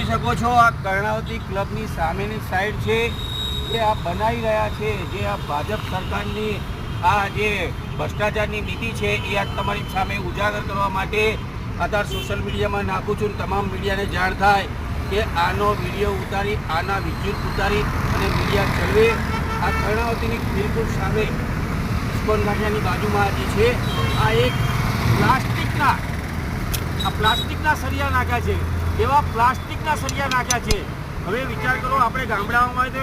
શકો છો આ કર્ણાવતી ક્લબની સામેની સાઈડ છે એ આ બનાવી રહ્યા છે, જે આ ભાજપ સરકારની આ જે ભ્રષ્ટાચારની નીતિ છે એ આ તમારી સામે ઉજાગર કરવા માટે આધાર સોશિયલ મીડિયામાં નાખું છું. તમામ મીડિયાને જાણ થાય કે આનો વિડીયો ઉતારી, આના વિદ્યુત ઉતારી અને મીડિયા ચલવે. આ કર્ણાવતીની બિલકુલ સામે ઇસ્કોન ગાંઠિયાની બાજુમાં જે છે આ એક પ્લાસ્ટિકના સળિયા નાખ્યા છે, એવા પ્લાસ્ટિકના સળિયા નાખ્યા છે. હવે વિચાર કરો, આપણે ગામડાઓમાં તો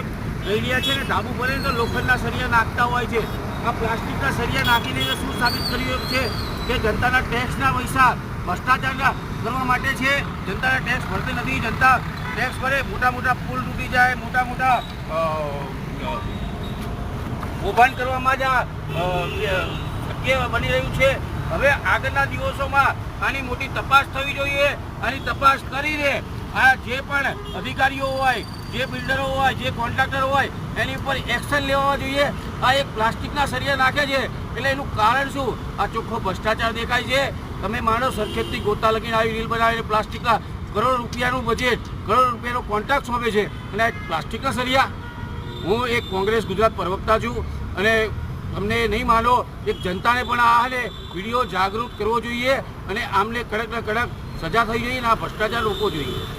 રેડિયા છે ને ધાબુ ભરે તો લોખંડના સળિયા નાખતા હોય છે. આ પ્લાસ્ટિકના સળિયા નાખીને શું સાબિત કર્યું છે કે જનતાના ટેક્સના પૈસા ભ્રષ્ટાચાર કરવા માટે છે. જનતાના ટેક્સ ભરતી નથી, જનતા ટેક્સ ભરે, મોટા મોટા પુલ તૂટી જાય, મોટા મોટા કૌભાંડ કરવામાં જ શક્ય બની રહ્યું છે. હવે આગળના દિવસોમાં આની મોટી તપાસ થવી જોઈએ. આની તપાસ કરીને આ જે પણ અધિકારીઓ હોય, જે બિલ્ડરો હોય, જે કોન્ટ્રાક્ટર હોય એની ઉપર એક્શન લેવા જોઈએ. આ એક પ્લાસ્ટિકના સળિયા નાખે છે એટલે એનું કારણ શું? આ ચોખ્ખો ભ્રષ્ટાચાર દેખાય છે. તમે માનો સરખેજથી ગોતા લગીને આવી રીલ બનાવીને પ્લાસ્ટિકના કરોડ રૂપિયાનું બજેટ, કરોડ રૂપિયાનો કોન્ટ્રાક્ટ સોંપે છે અને આ પ્લાસ્ટિકના સળિયા. હું એક કોંગ્રેસ ગુજરાત પ્રવક્તા છું અને અમને નહીં માનો, એક જનતાને પણ આને વિડીયો જાગૃત કરવો જોઈએ અને આમને કડક ને કડક સજા થઈ જોઈએ અને આ ભ્રષ્ટાચાર રોકવો જોઈએ.